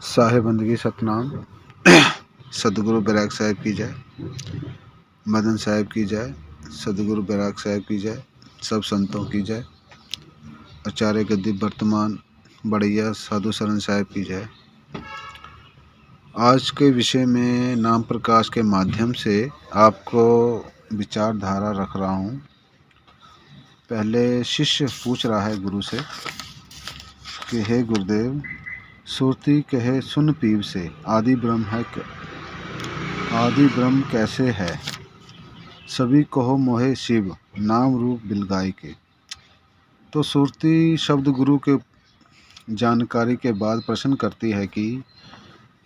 साहिब बंदगी सतनाम। सदगुरु बैराग साहिब की जय, मदन साहिब की जय, सदगुरु बैराग साहिब की जय, सब संतों की जय, आचार्य गद्दी वर्तमान बढ़िया साधु शरण साहिब की जय। आज के विषय में नाम प्रकाश के माध्यम से आपको विचारधारा रख रहा हूँ। पहले शिष्य पूछ रहा है गुरु से कि हे गुरुदेव, सुरती कहे सुन पीव से, आदि ब्रह्म है आदि ब्रह्म कैसे है, सभी कहो मोहे शिव, नाम रूप बिलगाई के। तो सुरती शब्द गुरु के जानकारी के बाद प्रश्न करती है कि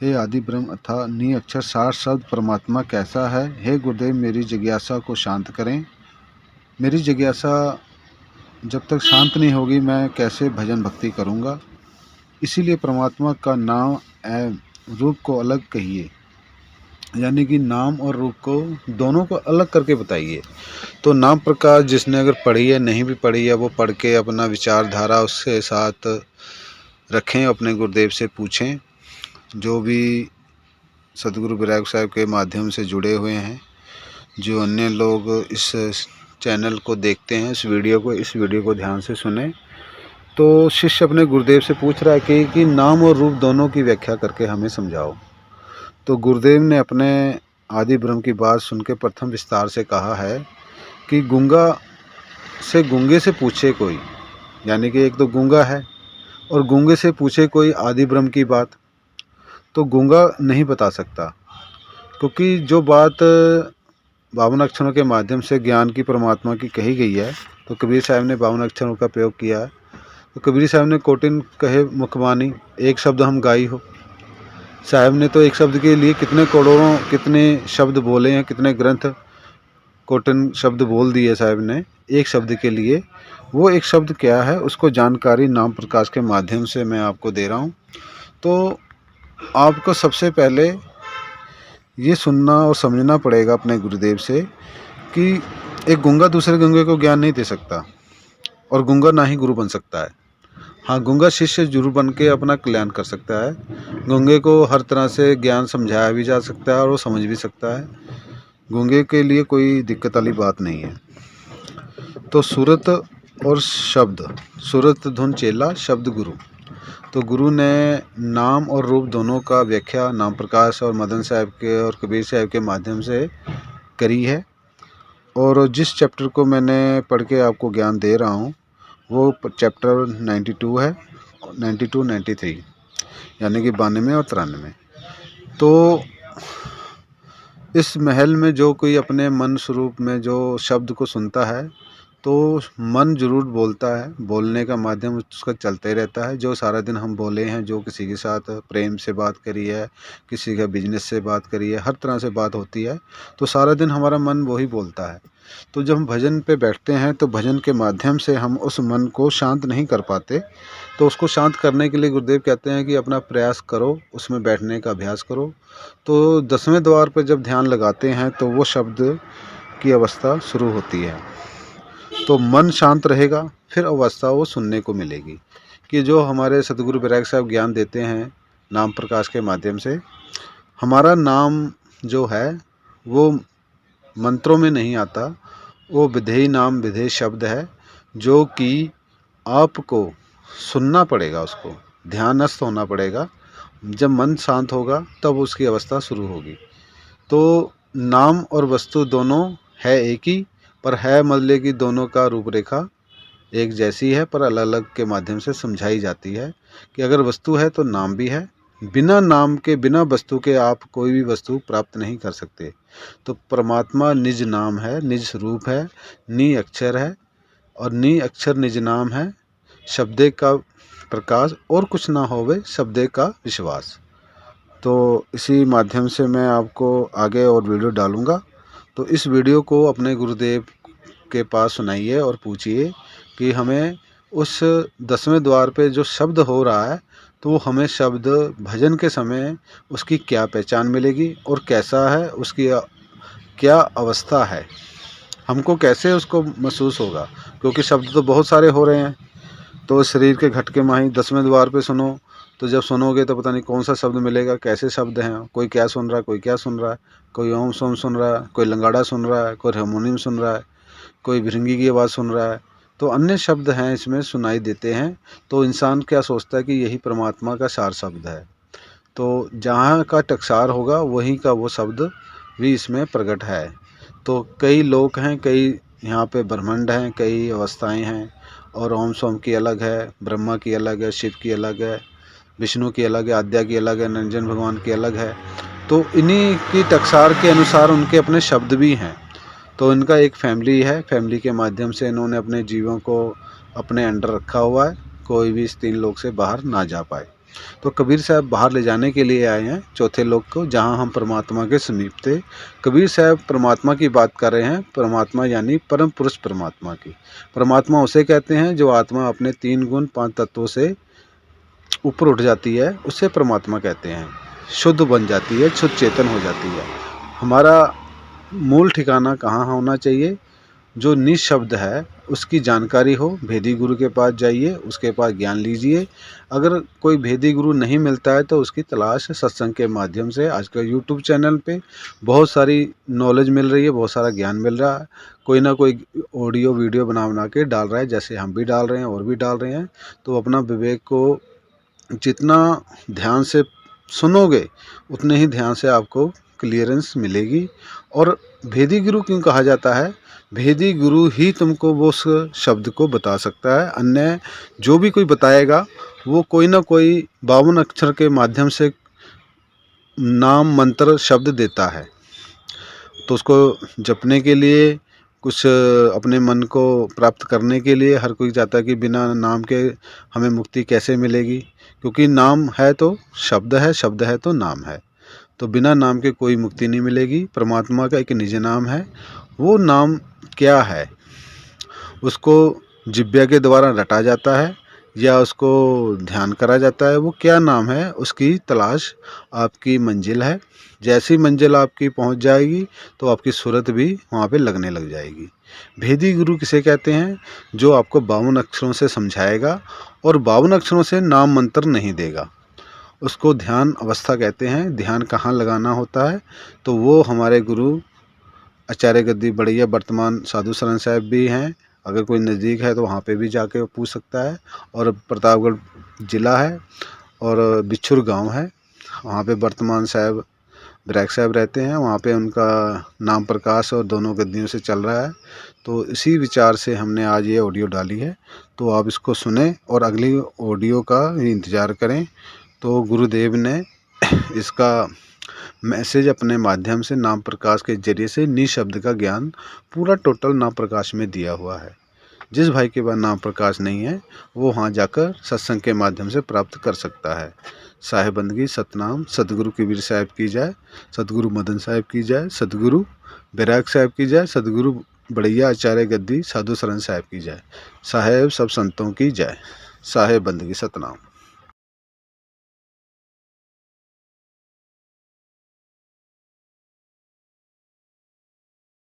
हे आदि ब्रह्म अथा नी अक्षर सार शब्द परमात्मा कैसा है। हे गुरुदेव, मेरी जिज्ञासा को शांत करें। मेरी जिज्ञासा जब तक शांत नहीं होगी मैं कैसे भजन भक्ति करूँगा। इसीलिए परमात्मा का नाम एवं रूप को अलग कहिए, यानी कि नाम और रूप को दोनों को अलग करके बताइए। तो नाम प्रकाश जिसने अगर पढ़ी है, नहीं भी पढ़ी है, वो पढ़ के अपना विचारधारा उसके साथ रखें, अपने गुरुदेव से पूछें। जो भी सदगुरु बैराग साहिब के माध्यम से जुड़े हुए हैं, जो अन्य लोग इस चैनल को देखते हैं, इस वीडियो को ध्यान से सुने। तो शिष्य अपने गुरुदेव से पूछ रहा है कि नाम और रूप दोनों की व्याख्या करके हमें समझाओ। तो गुरुदेव ने अपने आदि ब्रह्म की बात सुन के प्रथम विस्तार से कहा है कि गूंगे से पूछे कोई, यानी कि एक तो गूंगा है और गूंगे से पूछे कोई आदि ब्रह्म की बात, तो गूंगा नहीं बता सकता। क्योंकि जो बात 52 अक्षरों के माध्यम से ज्ञान की परमात्मा की कही गई है, तो कबीर साहब ने 52 अक्षरों का प्रयोग किया है। तो कबीर साहब ने कोटिन कहे मुखबानी, एक शब्द हम गाई हो। साहब ने तो एक शब्द के लिए कितने शब्द बोले हैं, कितने ग्रंथ कोटिन शब्द बोल दिए साहब ने एक शब्द के लिए। वो एक शब्द क्या है, उसको जानकारी नाम प्रकाश के माध्यम से मैं आपको दे रहा हूँ। तो आपको सबसे पहले ये सुनना और समझना पड़ेगा अपने गुरुदेव से कि एक गूंगा दूसरे गूंगे को ज्ञान नहीं दे सकता और गूंगा ना ही गुरु बन सकता है। हाँ, गूंगा शिष्य जरूर बन के अपना कल्याण कर सकता है। गूंगे को हर तरह से ज्ञान समझाया भी जा सकता है और वो समझ भी सकता है। गूंगे के लिए कोई दिक्कत वाली बात नहीं है। तो सूरत और शब्द, सूरत धुन चेला, शब्द गुरु। तो गुरु ने नाम और रूप दोनों का व्याख्या नाम प्रकाश और मदन साहब के और कबीर साहब के माध्यम से करी है। और जिस चैप्टर को मैंने पढ़ के आपको ज्ञान दे रहा हूँ वो चैप्टर 92 है, 92, 93, यानी कि 92 और 93। तो इस महल में जो कोई अपने मन स्वरूप में जो शब्द को सुनता है, तो मन जरूर बोलता है, बोलने का माध्यम उसका चलते रहता है। जो सारा दिन हम बोले हैं, जो किसी के साथ प्रेम से बात करी है, किसी का बिजनेस से बात करी है, हर तरह से बात होती है, तो सारा दिन हमारा मन वही बोलता है। तो जब हम भजन पे बैठते हैं तो भजन के माध्यम से हम उस मन को शांत नहीं कर पाते। तो उसको शांत करने के लिए गुरुदेव कहते हैं कि अपना प्रयास करो, उसमें बैठने का अभ्यास करो। तो 10वें द्वार पर जब ध्यान लगाते हैं तो वो शब्द की अवस्था शुरू होती है। तो मन शांत रहेगा, फिर अवस्था वो सुनने को मिलेगी। कि जो हमारे सदगुरु बैराग साहब ज्ञान देते हैं नाम प्रकाश के माध्यम से, हमारा नाम जो है वो मंत्रों में नहीं आता, वो विधेय नाम विधेय शब्द है, जो कि आपको सुनना पड़ेगा, उसको ध्यानस्थ होना पड़ेगा। जब मन शांत होगा तब उसकी अवस्था शुरू होगी। तो नाम और वस्तु दोनों है एक ही, पर है मतलब कि दोनों का रूपरेखा एक जैसी है, पर अलग अलग के माध्यम से समझाई जाती है। कि अगर वस्तु है तो नाम भी है, बिना नाम के बिना वस्तु के आप कोई भी वस्तु प्राप्त नहीं कर सकते। तो परमात्मा निज नाम है, निज रूप है, नी अक्षर है और नी अक्षर निज नाम है। शब्दे का प्रकाश और कुछ ना होवे, शब्दे का विश्वास। तो इसी माध्यम से मैं आपको आगे और वीडियो डालूँगा। तो इस वीडियो को अपने गुरुदेव के पास सुनाइए और पूछिए कि हमें उस 10वें द्वार पे जो शब्द हो रहा है, तो वो हमें शब्द भजन के समय उसकी क्या पहचान मिलेगी और कैसा है, उसकी क्या अवस्था है, हमको कैसे उसको महसूस होगा। क्योंकि शब्द तो बहुत सारे हो रहे हैं। तो शरीर के घटके माही 10वें द्वार पे सुनो तो जब सुनोगे तो पता नहीं कौन सा शब्द मिलेगा, कैसे शब्द हैं, कोई क्या सुन रहा है, कोई क्या सुन रहा है, कोई ओम सोम सुन रहा है, कोई लंगाड़ा सुन रहा है, कोई हारमोनियम सुन रहा है, कोई भिरंगी की आवाज़ सुन रहा है। तो अन्य शब्द हैं इसमें सुनाई देते हैं। तो इंसान क्या सोचता है कि यही परमात्मा का सार शब्द है। तो जहाँ का टकसार होगा वहीं का वो शब्द भी इसमें प्रकट है। तो कई लोक हैं, कई यहाँ पे ब्रह्मांड हैं, कई अवस्थाएं हैं, और ओम सोम की अलग है, ब्रह्मा की अलग है, शिव की अलग है, विष्णु की अलग है, आद्या की अलग है, निरंजन भगवान की अलग है। तो इन्हीं की टकसार के अनुसार उनके अपने शब्द भी हैं। तो इनका एक फैमिली है, फैमिली के माध्यम से इन्होंने अपने जीवों को अपने अंडर रखा हुआ है, कोई भी इस 3 लोक से बाहर ना जा पाए। तो कबीर साहब बाहर ले जाने के लिए आए हैं चौथे लोक को, जहां हम परमात्मा के समीप थे। कबीर साहब परमात्मा की बात कर रहे हैं, परमात्मा यानी परम पुरुष परमात्मा की। परमात्मा उसे कहते हैं जो आत्मा अपने 3 गुण 5 तत्वों से ऊपर उठ जाती है, उसे परमात्मा कहते हैं। शुद्ध बन जाती है, शुद्ध चेतन हो जाती है। हमारा मूल ठिकाना कहाँ होना चाहिए? जो निशब्द है उसकी जानकारी हो, भेदी गुरु के पास जाइए, उसके पास ज्ञान लीजिए। अगर कोई भेदी गुरु नहीं मिलता है तो उसकी तलाश सत्संग के माध्यम से आजकल यूट्यूब चैनल पे बहुत सारी नॉलेज मिल रही है, बहुत सारा ज्ञान मिल रहा है। कोई ना कोई ऑडियो वीडियो बना के डाल रहा है, जैसे हम भी डाल रहे हैं और भी डाल रहे हैं। तो अपना विवेक को जितना ध्यान से सुनोगे उतने ही ध्यान से आपको क्लियरेंस मिलेगी। और भेदी गुरु क्यों कहा जाता है? भेदी गुरु ही तुमको वो उस शब्द को बता सकता है। अन्य जो भी कोई बताएगा वो कोई ना कोई 52 अक्षर के माध्यम से नाम मंत्र शब्द देता है। तो उसको जपने के लिए, कुछ अपने मन को प्राप्त करने के लिए हर कोई चाहता है कि बिना नाम के हमें मुक्ति कैसे मिलेगी, क्योंकि नाम है तो शब्द है, शब्द है तो नाम है। तो बिना नाम के कोई मुक्ति नहीं मिलेगी। परमात्मा का एक निज नाम है। वो नाम क्या है उसको जिह्वा के द्वारा रटा जाता है या उसको ध्यान करा जाता है। वो क्या नाम है उसकी तलाश आपकी मंजिल है। जैसी मंजिल आपकी पहुंच जाएगी तो आपकी सूरत भी वहाँ पे लगने लग जाएगी। भेदी गुरु किसे कहते हैं? जो आपको 52 अक्षरों से समझाएगा और 52 अक्षरों से नाम मंत्र नहीं देगा। उसको ध्यान अवस्था कहते हैं। ध्यान कहाँ लगाना होता है? तो वो हमारे गुरु आचार्य गद्दी बढ़ैया वर्तमान साधु शरण साहब भी हैं। अगर कोई नज़दीक है तो वहाँ पे भी जाके पूछ सकता है। और प्रतापगढ़ ज़िला है और बिच्छुर गांव है, वहाँ पे वर्तमान साहब ब्रैक साहब रहते हैं। वहाँ पे उनका नाम प्रकाश और दोनों गद्दियों से चल रहा है। तो इसी विचार से हमने आज ये ऑडियो डाली है। तो आप इसको सुने और अगली ऑडियो का इंतज़ार करें। तो गुरुदेव ने इसका मैसेज अपने माध्यम से नाम प्रकाश के जरिए से निशब्द का ज्ञान पूरा टोटल नाम प्रकाश में दिया हुआ है। जिस भाई के पास नाम प्रकाश नहीं है वो वहाँ जाकर सत्संग के माध्यम से प्राप्त कर सकता है। साहेब बंदगी सतनाम। सदगुरु कबीर साहब की जय, सदगुरु मदन साहब की जय, सदगुरु बैराग साहब की जय, सदगुरु बढ़ैया आचार्य गद्दी साधु शरण साहब की जय। साहेब सब संतों की जय। साहेब बंदगी सतनाम।